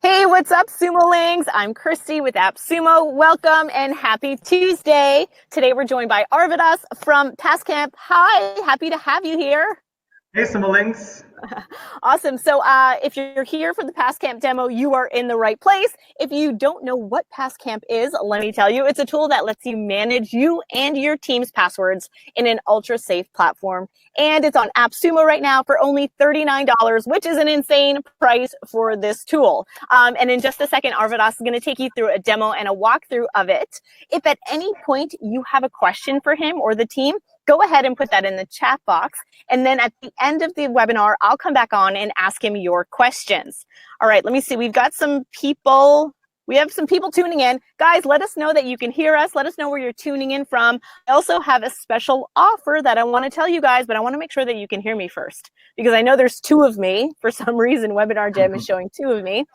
Hey, what's up, Sumolings? I'm Christy with AppSumo. Welcome and happy Tuesday. Today we're joined by Arvidas from Passcamp. Hi, happy to have you here. Hey, Summerlings. Awesome. So if you're here for the Passcamp demo, you are in the right place. If you don't know what Passcamp is, let me tell you, it's a tool that lets you manage you and your team's passwords in an ultra-safe platform. And it's on AppSumo right now for only $39, which is an insane price for this tool. And in just a second, Arvidas is going to take you through a demo and a walkthrough of it. If at any point you have a question for him or the team, go ahead and put that in the chat box. And then at the end of the webinar, I'll come back on and ask him your questions. All right, let me see. We've got some people. We have some people tuning in. Guys, let us know that you can hear us. Let us know where you're tuning in from. I also have a special offer that I want to tell you guys, but I want to make sure that you can hear me first because I know there's two of me. For some reason, Webinar Jam is showing two of me.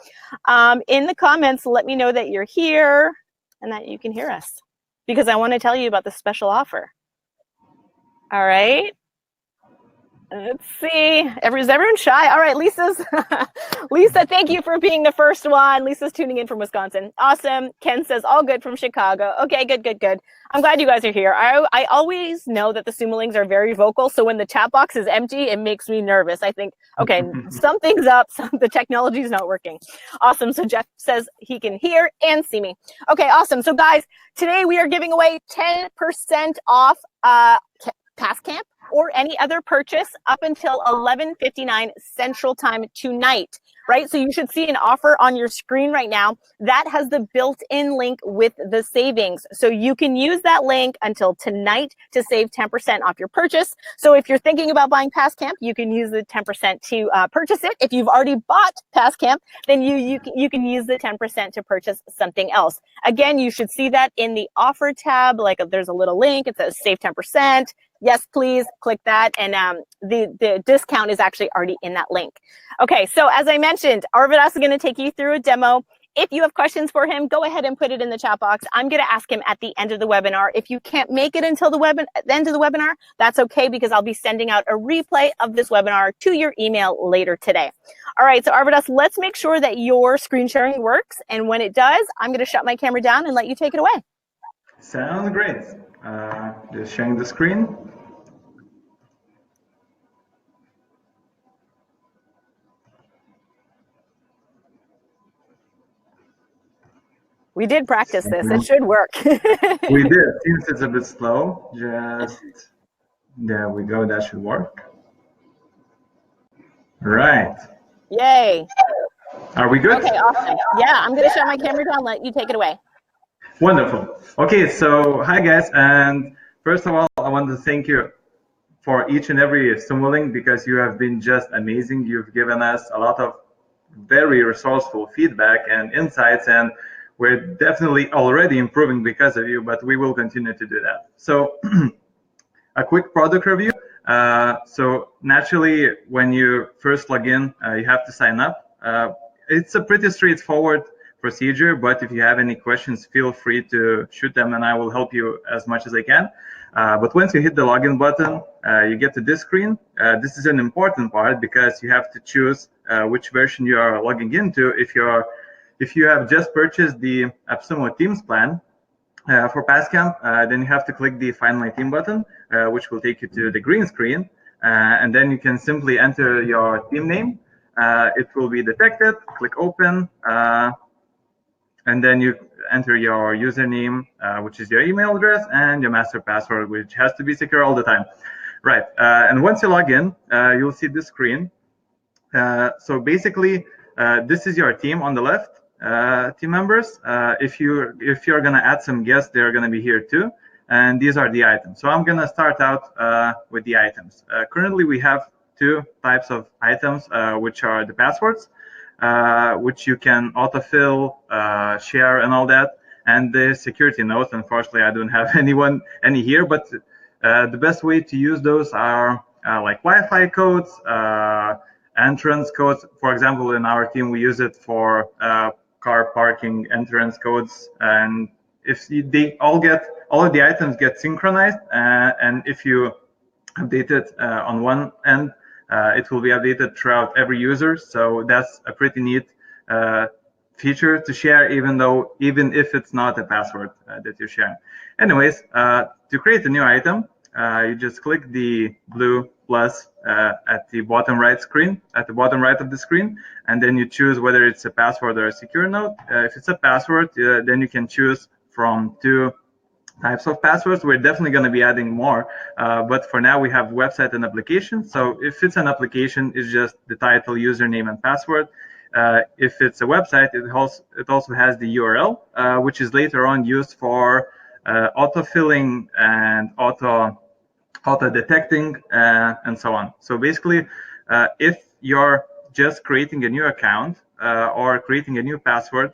In the comments, let me know that you're here and that you can hear us because I want to tell you about the special offer. All right. Let's see. Is everyone shy? All right, Lisa, thank you for being the first one. Lisa's tuning in from Wisconsin. Awesome. Ken says, all good from Chicago. Okay, good. I'm glad you guys are here. I always know that the Sumolings are very vocal, so when the chat box is empty, it makes me nervous. I think, okay, something's up. The technology's not working. Awesome. So Jeff says he can hear and see me. Okay, awesome. So guys, today we are giving away 10% off Passcamp or any other purchase up until 11:59 Central Time tonight, right? So you should see an offer on your screen right now that has the built-in link with the savings. So you can use that link until tonight to save 10% off your purchase. So if you're thinking about buying Passcamp, you can use the 10% to purchase it. If you've already bought Passcamp, then you can use the 10% to purchase something else. Again, you should see that in the offer tab, like there's a little link, it says save 10%. Yes, please click that. And the discount is actually already in that link. Okay, so as I mentioned, Arvidas is going to take you through a demo. If you have questions for him, go ahead and put it in the chat box. I'm going to ask him at the end of the webinar. If you can't make it until the end of the webinar, that's okay because I'll be sending out a replay of this webinar to your email later today. All right, so Arvidas, let's make sure that your screen sharing works. And when it does, I'm going to shut my camera down and let you take it away. Sounds great. Just sharing the screen. We did practice this. It should work. We did. Since it's a bit slow, just there we go. That should work. Right. Yay. Are we good? Okay, awesome. Yeah, I'm going to shut my camera down, let you take it away. Wonderful. Okay, so hi guys, and first of all, I want to thank you for each and every Sumoling because you have been just amazing. You've given us a lot of very resourceful feedback and insights, and we're definitely already improving because of you, but we will continue to do that. So a quick product review. So naturally, when you first log in, you have to sign up. It's a pretty straightforward procedure, but if you have any questions, feel free to shoot them and I will help you as much as I can. But once you hit the login button, you get to this screen. This is an important part because you have to choose which version you are logging into. If you have just purchased the AppSumo Teams plan for Passcamp, then you have to click the Find My Team button, which will take you to the green screen. And then you can simply enter your team name. It will be detected, click open, and then you enter your username, which is your email address, and your master password, which has to be secure all the time. Right, and once you log in, you'll see this screen. So basically, this is your team on the left, team members. If you're gonna add some guests, they're gonna be here too. And these are the items. So I'm gonna start out with the items. Currently, we have two types of items, which are the passwords, which you can autofill, share, and all that. And the security notes. Unfortunately, I don't have any here, but the best way to use those are like Wi-Fi codes, entrance codes. For example, in our team, we use it for car parking entrance codes. And if all of the items get synchronized, and if you update it on one end, it will be updated throughout every user. So that's a pretty neat feature to share, even if it's not a password that you're sharing. Anyways, to create a new item, you just click the blue plus at the bottom right of the screen, and then you choose whether it's a password or a secure node. If it's a password, then you can choose from two types of passwords. We're definitely going to be adding more, but for now we have website and application. So if it's an application, it's just the title, username, and password. If it's a website, it also has the URL, which is later on used for autofilling and auto detecting and so on. So basically, if you're just creating a new account or creating a new password,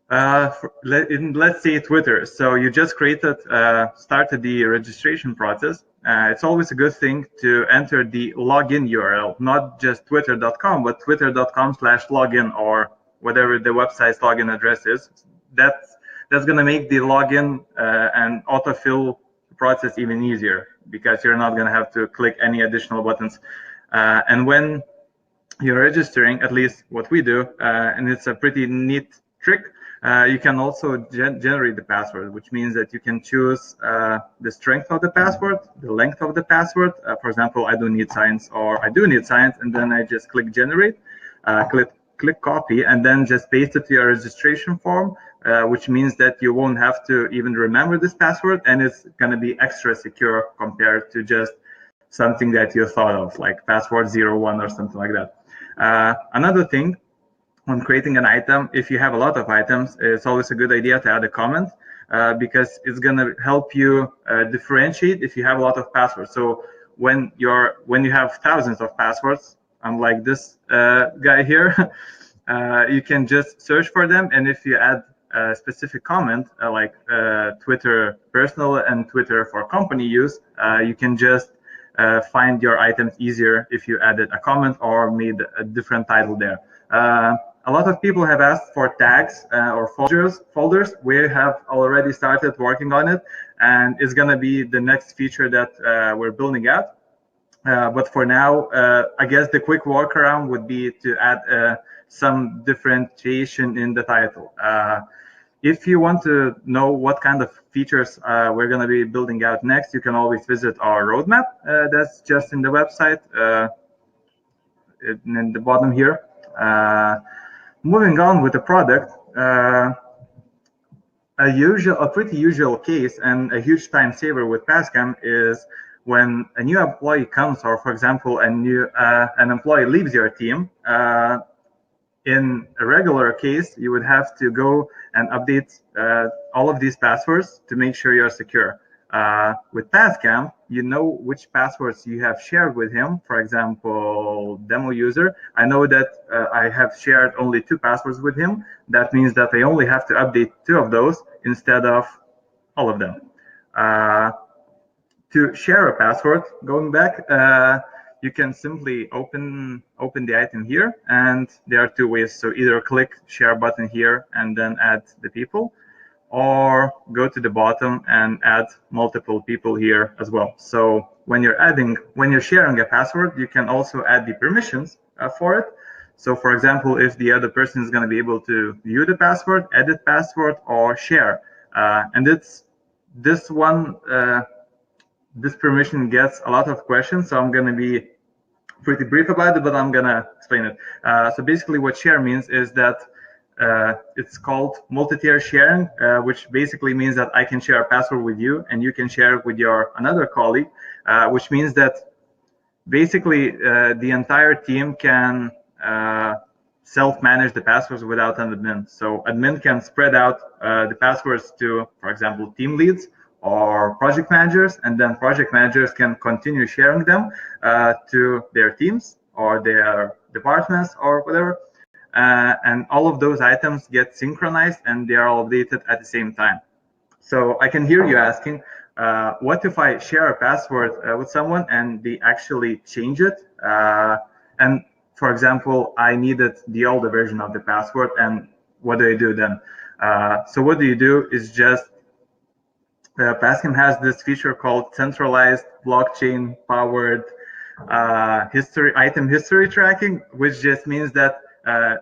let's say Twitter. So you just started the registration process. It's always a good thing to enter the login URL, not just twitter.com, but twitter.com/login or whatever the website's login address is. That's going to make the login and autofill process even easier, because you're not going to have to click any additional buttons. And when you're registering, at least what we do, and it's a pretty neat trick, you can also generate the password, which means that you can choose the strength of the password, the length of the password. For example, I don't need science, or I do need science, and then I just click generate, click copy, and then just paste it to your registration form, which means that you won't have to even remember this password, and it's going to be extra secure compared to just something that you thought of, like password 01 or something like that. Another thing, when creating an item, if you have a lot of items, it's always a good idea to add a comment, because it's going to help you differentiate if you have a lot of passwords. So when you have thousands of passwords, unlike this guy here, you can just search for them, and if you add a specific comment, like Twitter personal and Twitter for company use, you can just find your items easier if you added a comment or made a different title there. A lot of people have asked for tags or folders. We have already started working on it, and it's going to be the next feature that we're building out. But for now, I guess the quick workaround would be to add some differentiation in the title. If you want to know what kind of features we're going to be building out next, you can always visit our roadmap. That's just in the website, in the bottom here. Moving on with the product, a pretty usual case and a huge time saver with Passcamp is when a new employee comes, or for example, an employee leaves your team. In a regular case, you would have to go and update all of these passwords to make sure you're secure. With Passcamp, you know which passwords you have shared with him. For example, demo user, I know that I have shared only 2 passwords with him. That means that I only have to update 2 of those instead of all of them. To share a password, going back, you can simply open the item here, and there are 2 ways. So either click share button here and then add the people, or go to the bottom and add multiple people here as well. So when you're sharing a password, you can also add the permissions for it. So for example, if the other person is going to be able to view the password, edit password, or share, and this permission gets a lot of questions, so I'm going to be pretty brief about it, but I'm going to explain it. So basically what share means is that it's called multi-tier sharing, which basically means that I can share a password with you and you can share it with another colleague, which means that basically the entire team can self-manage the passwords without an admin. So admin can spread out the passwords to, for example, team leads or project managers, and then project managers can continue sharing them to their teams or their departments or whatever. And all of those items get synchronized and they are all updated at the same time. So I can hear you asking, what if I share a password with someone and they actually change it? And for example, I needed the older version of the password, and what do I do then? So what you do is just, Passcamp has this feature called centralized blockchain powered item history tracking, which just means that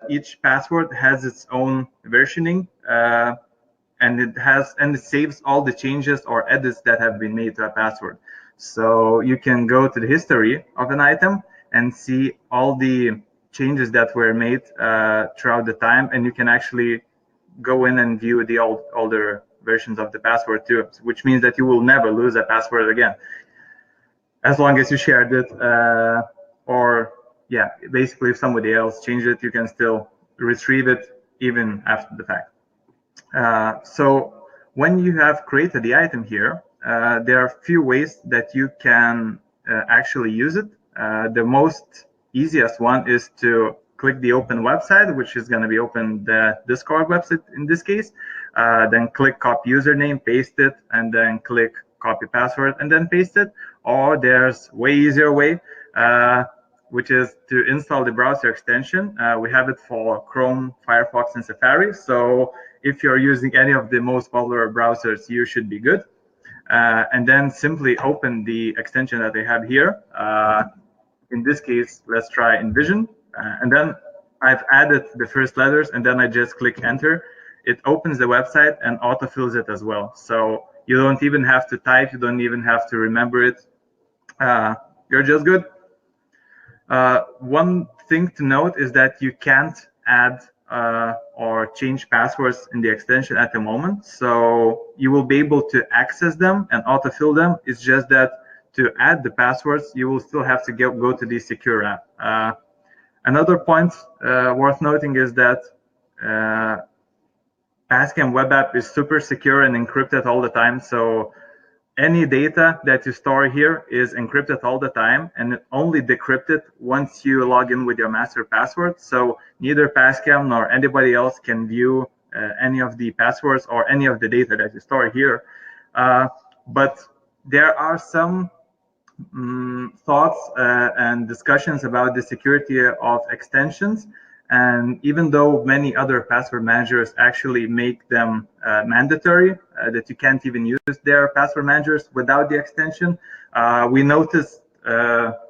each password has its own versioning, and it saves all the changes or edits that have been made to a password. So you can go to the history of an item and see all the changes that were made throughout the time, and you can actually go in and view the older versions of the password too, which means that you will never lose a password again, as long as you shared it, or yeah, basically if somebody else changed it, you can still retrieve it even after the fact. So when you have created the item here, there are a few ways that you can actually use it. The most easiest one is to click the open website, which is going to be open the Discord website in this case. Then click copy username, paste it, and then click copy password and then paste it. Or there's way easier way, which is to install the browser extension. We have it for Chrome, Firefox, and Safari. So if you're using any of the most popular browsers, you should be good. And then simply open the extension that they have here. In this case, let's try Envision. And then I've added the first letters, and then I just click enter. It opens the website and autofills it as well. So you don't even have to type, you don't even have to remember it. You're just good. One thing to note is that you can't add or change passwords in the extension at the moment. So you will be able to access them and autofill them. It's just that to add the passwords, you will still have to go to the secure app. Another point worth noting is that Passcamp web app is super secure and encrypted all the time. So any data that you store here is encrypted all the time and only decrypted once you log in with your master password. So neither Passcamp nor anybody else can view any of the passwords or any of the data that you store here. But there are some thoughts and discussions about the security of extensions. And even though many other password managers actually make them mandatory, that you can't even use their password managers without the extension, we noticed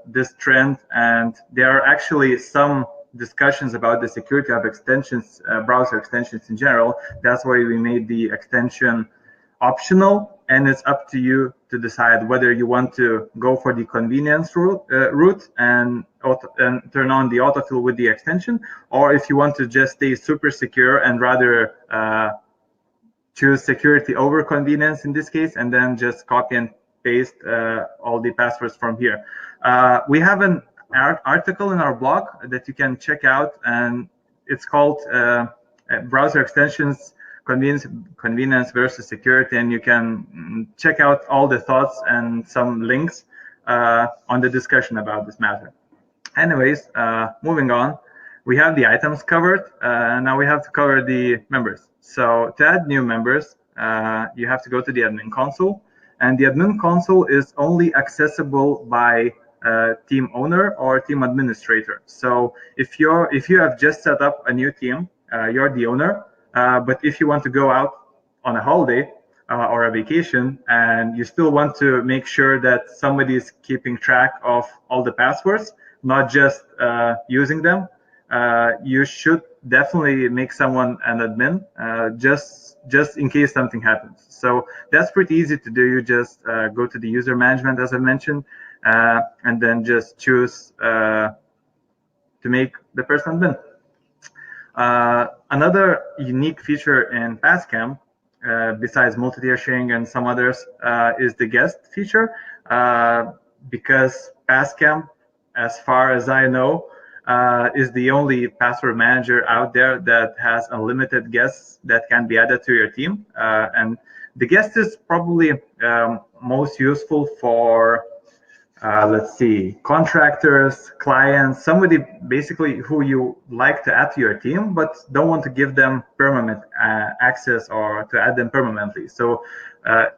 this trend, and there are actually some discussions about the security of extensions, browser extensions in general. That's why we made the extension optional, and it's up to you to decide whether you want to go for the convenience route and turn on the autofill with the extension, or if you want to just stay super secure and rather choose security over convenience in this case, and then just copy and paste all the passwords from here. We have an article in our blog that you can check out, and it's called Browser Extensions Convenience versus Security, and you can check out all the thoughts and some links on the discussion about this matter. Anyways, moving on, we have the items covered. Now we have to cover the members. So to add new members, you have to go to the admin console, and the admin console is only accessible by team owner or team administrator. So if you have just set up a new team, you're the owner. But if you want to go out on a holiday or a vacation and you still want to make sure that somebody is keeping track of all the passwords, not just using them, you should definitely make someone an admin, just in case something happens. So that's pretty easy to do. You just go to the user management, as I mentioned, and then just choose to make the person admin. Another unique feature in Passcamp, besides multi-tier sharing and some others, is the guest feature, because Passcamp, as far as I know, is the only password manager out there that has unlimited guests that can be added to your team. And the guest is probably most useful for let's see, contractors, clients, somebody basically who you like to add to your team, but don't want to give them permanent access or to add them permanently. So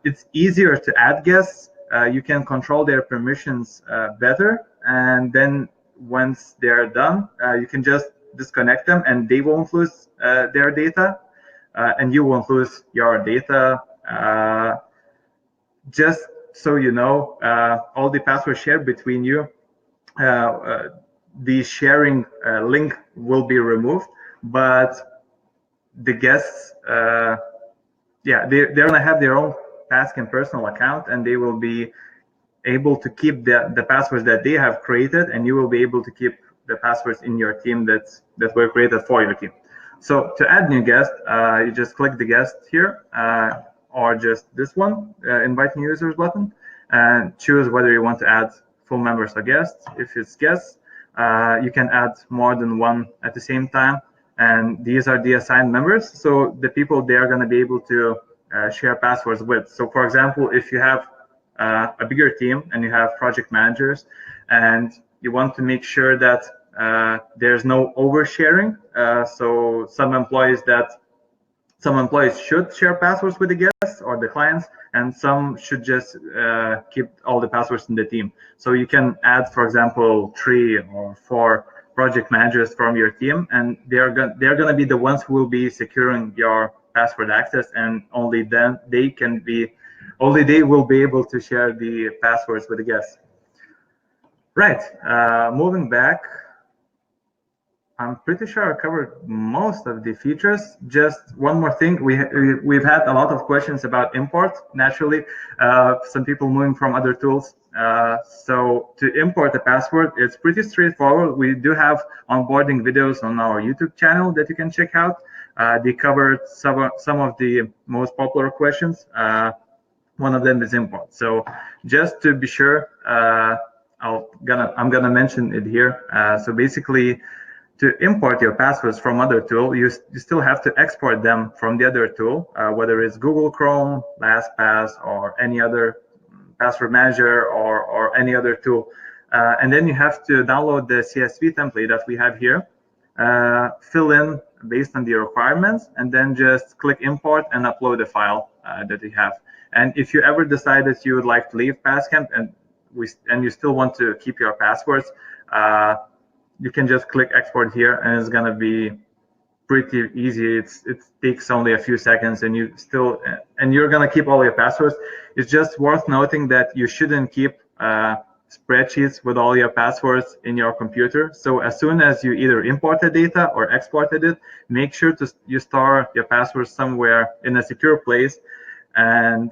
it's easier to add guests. You can control their permissions better. And then once they're done, you can just disconnect them and they won't lose their data. And you won't lose your data. Just so you know, all the passwords shared between you, the sharing link will be removed, but the guests, yeah, they're going to have their own Passcamp personal account, and they will be able to keep the passwords that they have created, and you will be able to keep the passwords in your team that were created for your team. So to add new guest, you just click the guest here, or just this one, invite new users button, and choose whether you want to add full members or guests. If it's guests, you can add more than one at the same time, and these are the assigned members. So the people they are going to be able to share passwords with. So for example, if you have a bigger team and you have project managers, and you want to make sure that there's no oversharing. So some employees should share passwords with the guests or the clients, and some should just keep all the passwords in the team. So you can add, for example, 3 or 4 project managers from your team, and they're going to be the ones who will be securing your password access, and only then they will be able to share the passwords with the guests. Right, moving back, I'm pretty sure I covered most of the features. Just one more thing, we've had a lot of questions about import, naturally, some people moving from other tools. So to import a password, it's pretty straightforward. We do have onboarding videos on our YouTube channel that you can check out. They covered some of the most popular questions. One of them is import. So just to be sure, I'm gonna mention it here. So basically, to import your passwords from other tool, you still have to export them from the other tool, whether it's Google Chrome, LastPass, or any other password manager or any other tool. And then you have to download the CSV template that we have here, fill in based on the requirements, and then just click import and upload the file that you have. And if you ever decide that you would like to leave Passcamp and you still want to keep your passwords, you can just click export here, and it's gonna be pretty easy. It takes only a few seconds, and you're gonna keep all your passwords. It's just worth noting that you shouldn't keep spreadsheets with all your passwords in your computer. So as soon as you either import the data or exported it, make sure you store your passwords somewhere in a secure place, and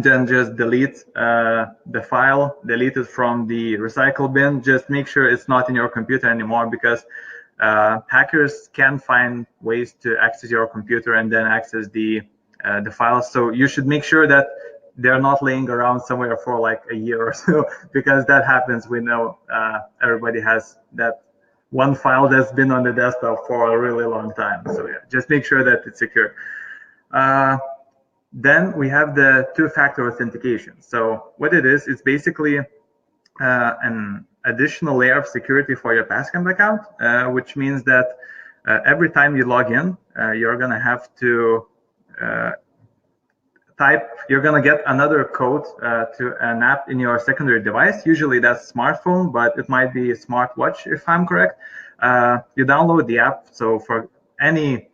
then just delete the file, delete it from the recycle bin. Just make sure it's not in your computer anymore, because hackers can find ways to access your computer and then access the files. So you should make sure that they're not laying around somewhere for like a year or so, because that happens. We know everybody has that one file that's been on the desktop for a really long time. So yeah, just make sure that it's secure. Then we have the two-factor authentication. So what it is, it's basically an additional layer of security for your Passcamp account, which means that every time you log in, you're going to have to you're going to get another code to an app in your secondary device. Usually that's smartphone, but it might be a smartwatch if I'm correct. You download the app. So for any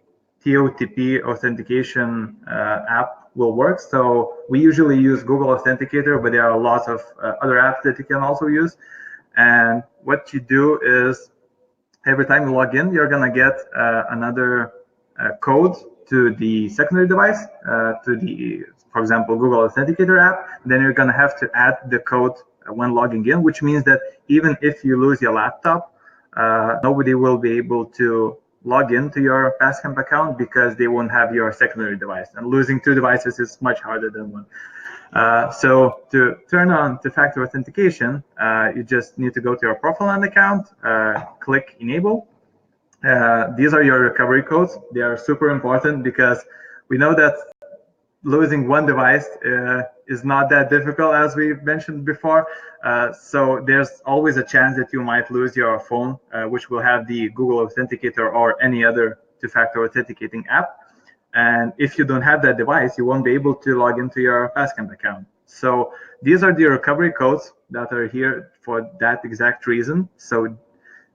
TOTP authentication app will work. So we usually use Google Authenticator, but there are lots of other apps that you can also use. And what you do is every time you log in, you're going to get another code to the secondary device, to the, for example, Google Authenticator app. Then you're going to have to add the code when logging in, which means that even if you lose your laptop, nobody will be able to log into your Passcamp account because they won't have your secondary device. And losing 2 devices is much harder than one. So to turn on two-factor authentication, you just need to go to your profile and account, click enable. These are your recovery codes. They are super important because we know that losing one device is not that difficult, as we mentioned before. So there's always a chance that you might lose your phone, which will have the Google Authenticator or any other two-factor authenticating app. And if you don't have that device, you won't be able to log into your Passcamp account. So these are the recovery codes that are here for that exact reason. So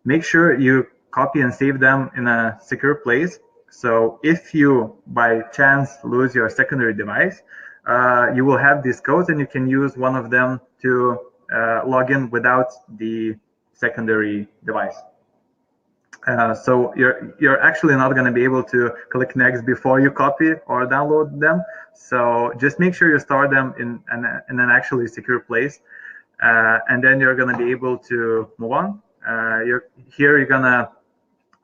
make sure you copy and save them in a secure place. So if you, by chance, lose your secondary device, you will have these codes, and you can use one of them to log in without the secondary device. So you're actually not going to be able to click next before you copy or download them. So just make sure you store them in an actually secure place, and then you're going to be able to move on. You're going to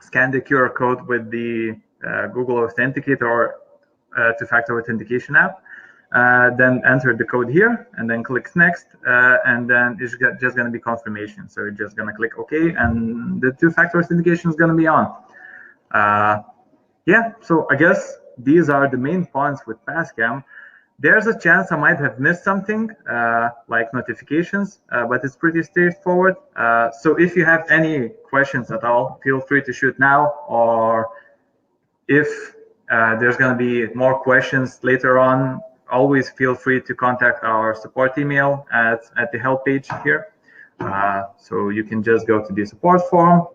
scan the QR code with the Google Authenticator or two-factor authentication app. Then enter the code here, and then click next, and then it's just going to be confirmation. So you're just going to click OK, and the two-factor authentication is going to be on. Yeah, so I guess these are the main points with Passcamp. There's a chance I might have missed something, like notifications, but it's pretty straightforward. So if you have any questions at all, feel free to shoot now, or if there's going to be more questions later on, always feel free to contact our support email at the help page here. So you can just go to the support form.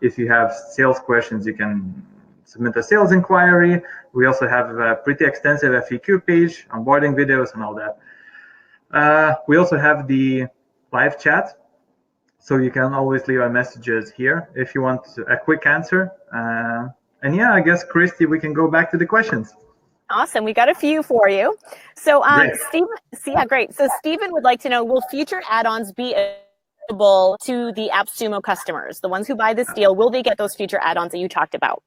If you have sales questions, you can submit a sales inquiry. We also have a pretty extensive FAQ page, onboarding videos, and all that. We also have the live chat, so you can always leave our messages here if you want a quick answer. And yeah, I guess, Christy, we can go back to the questions. Awesome. We got a few for you. So, great. So Stephen would like to know, will future add-ons be available to the AppSumo customers? The ones who buy this deal, will they get those future add-ons that you talked about?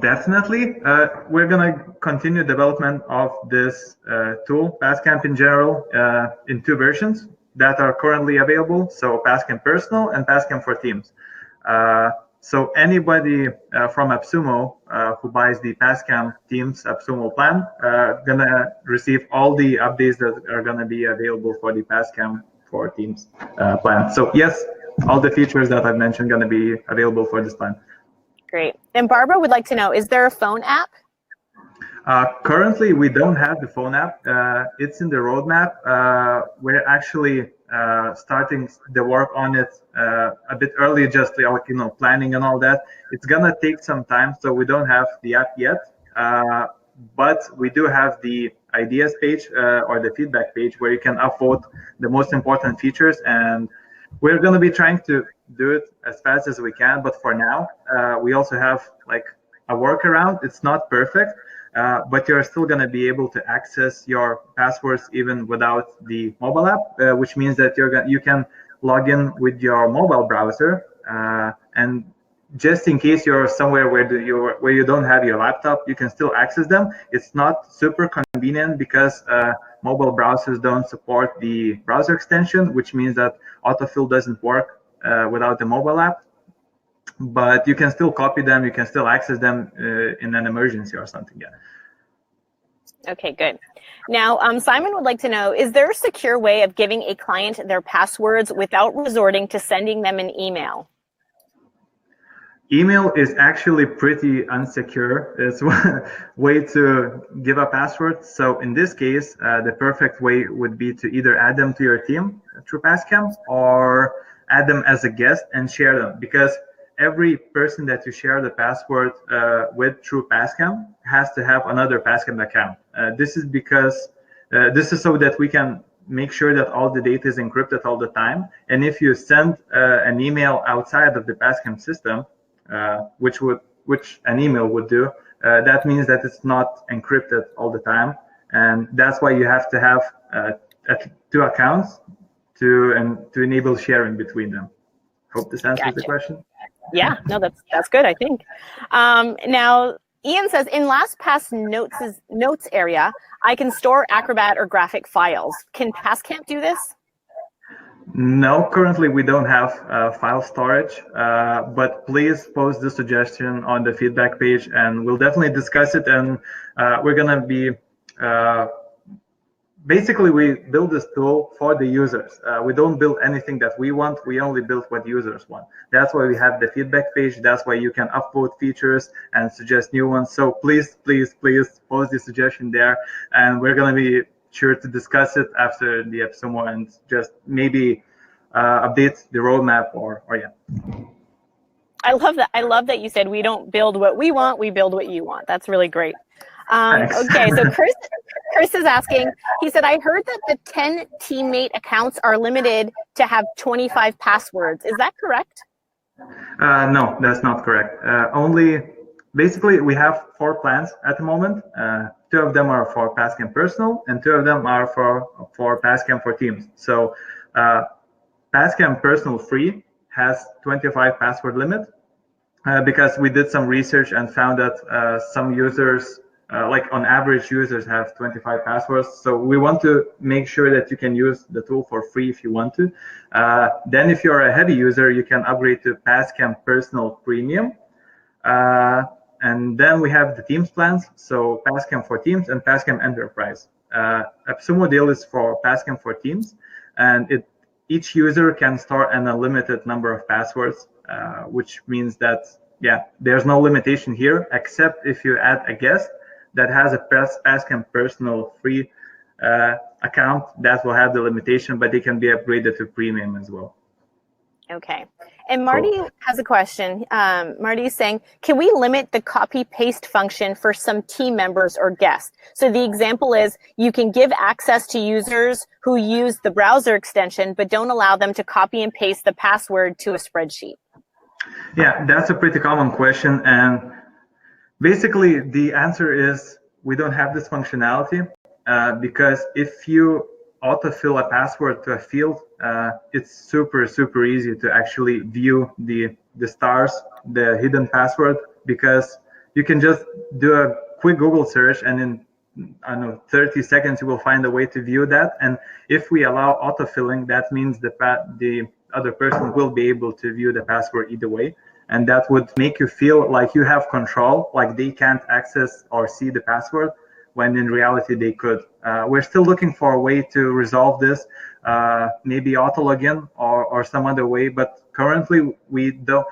Definitely. We're going to continue development of this tool, Passcamp in general, in 2 versions that are currently available. So Passcamp Personal and Passcamp for Teams. So anybody from AppSumo who buys the Passcamp Teams AppSumo plan gonna receive all the updates that are gonna be available for the Passcamp for Teams plan. So yes, all the features that I've mentioned gonna be available for this plan. Great. And Barbara would like to know, is there a phone app? Currently, we don't have the phone app. It's in the roadmap. We're actually starting the work on it a bit early, just like, planning and all that. It's gonna take some time, so we don't have the app yet. But we do have the ideas page or the feedback page where you can upvote the most important features, and we're gonna be trying to do it as fast as we can. But for now, we also have like a workaround. It's not perfect. But you're still going to be able to access your passwords even without the mobile app, which means that you can log in with your mobile browser. And just in case you're somewhere where you don't have your laptop, you can still access them. It's not super convenient because mobile browsers don't support the browser extension, which means that autofill doesn't work without the mobile app. But you can still copy them, you can still access them in an emergency or something. Yeah. Okay, good. Now, Simon would like to know, is there a secure way of giving a client their passwords without resorting to sending them an email? Email is actually pretty unsecure. It's one way to give a password. So in this case, the perfect way would be to either add them to your team through Passcamp or add them as a guest and share them, because every person that you share the password with through Passcamp has to have another Passcamp account. This is because this is so that we can make sure that all the data is encrypted all the time. And if you send an email outside of the Passcamp system, which an email would do, that means that it's not encrypted all the time. And that's why you have to have 2 accounts to enable sharing between them. Hope this answers the question. Yeah, no, that's good, I think. Now, Ian says, in LastPass notes area, I can store Acrobat or graphic files. Can Passcamp do this? No, currently we don't have file storage, but please post the suggestion on the feedback page and we'll definitely discuss it. And we're going to be basically, we build this tool for the users. We don't build anything that we want. We only build what users want. That's why we have the feedback page. That's why you can upvote features and suggest new ones. So please, please, please post the suggestion there. And we're going to be sure to discuss it after the AppSumo and just maybe update the roadmap or yeah. I love that. I love that you said we don't build what we want. We build what you want. That's really great. Okay, so Chris is asking, he said, I heard that the 10 teammate accounts are limited to have 25 passwords. Is that correct? No, that's not correct. Basically, we have 4 plans at the moment. 2 of them are for Passcamp Personal, and 2 of them are for Passcamp for Teams. So Passcamp Personal Free has 25 password limit because we did some research and found that some users, like on average, users have 25 passwords. So we want to make sure that you can use the tool for free if you want to. Then if you're a heavy user, you can upgrade to Passcamp Personal Premium. And then we have the Teams plans, so Passcamp for Teams and Passcamp Enterprise. AppSumo deal is for Passcamp for Teams, and each user can store an unlimited number of passwords, which means that, yeah, there's no limitation here, except if you add a guest that has a Passcamp Personal free account, that will have the limitation, but they can be upgraded to premium as well. Okay. And Marty has a question. Marty is saying, can we limit the copy-paste function for some team members or guests? So the example is you can give access to users who use the browser extension, but don't allow them to copy and paste the password to a spreadsheet. Yeah, that's a pretty common question. And basically, the answer is we don't have this functionality because if you autofill a password to a field, it's super easy to actually view the stars, the hidden password, because you can just do a quick Google search and in, I don't know, 30 seconds you will find a way to view that. And if we allow autofilling, that means the other person will be able to view the password either way, and that would make you feel like you have control, like they can't access or see the password, when in reality they could. We're still looking for a way to resolve this, maybe auto login or some other way, but currently we don't.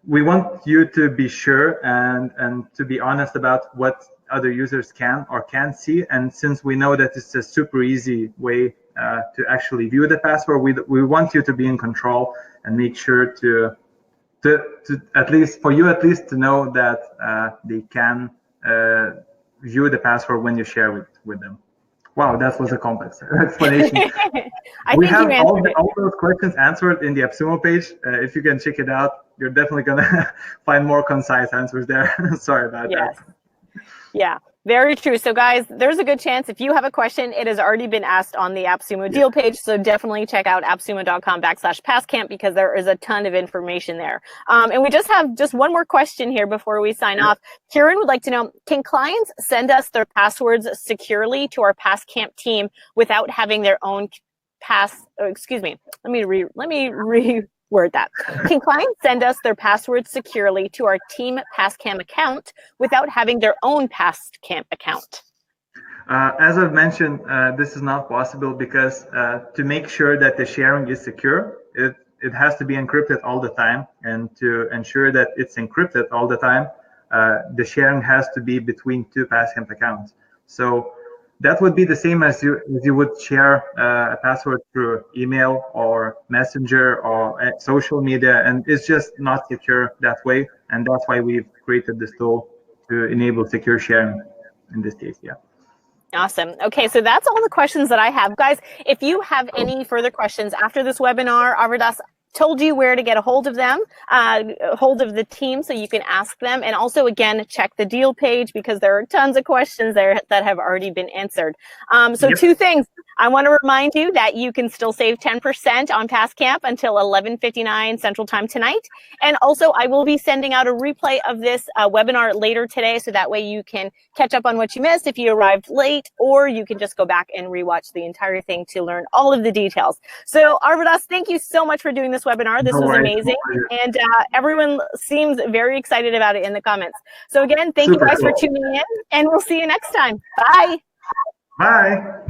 We want you to be sure and to be honest about what other users can or can't see, and since we know that it's a super easy way to actually view the password, we want you to be in control and make sure to at least to know that they can view the password when you share with them. Wow, that was a complex explanation. We have all those questions answered in the AppSumo page. If you can check it out, you're definitely gonna find more concise answers there. Sorry about that. Yeah, very true. So guys, there's a good chance if you have a question, it has already been asked on the AppSumo deal page. So definitely check out appsumo.com/Passcamp because there is a ton of information there. And we just have one more question here before we sign off. Kieran would like to know, can clients send us their passwords securely to our Passcamp team without having their own excuse me, let me reword that. Can clients send us their passwords securely to our team Passcamp account without having their own Passcamp account? As I've mentioned, this is not possible because to make sure that the sharing is secure, it has to be encrypted all the time, and to ensure that it's encrypted all the time, the sharing has to be between 2 Passcamp accounts. So that would be the same as you would share a password through email or Messenger or social media, and it's just not secure that way. And that's why we've created this tool to enable secure sharing in this case. Yeah. Awesome. Okay, so that's all the questions that I have. Guys, if you have any further questions after this webinar, Arvidas told you where to get a hold of them, hold of the team, so you can ask them. And also, again, check the deal page because there are tons of questions there that have already been answered. So 2 things. I want to remind you that you can still save 10% on Passcamp until 11:59 Central Time tonight. And also, I will be sending out a replay of this webinar later today, so that way you can catch up on what you missed if you arrived late, or you can just go back and rewatch the entire thing to learn all of the details. So, Arvidas, thank you so much for doing this webinar. This was amazing, and everyone seems very excited about it in the comments. So again, thank you guys for tuning in, and we'll see you next time. Bye. Bye.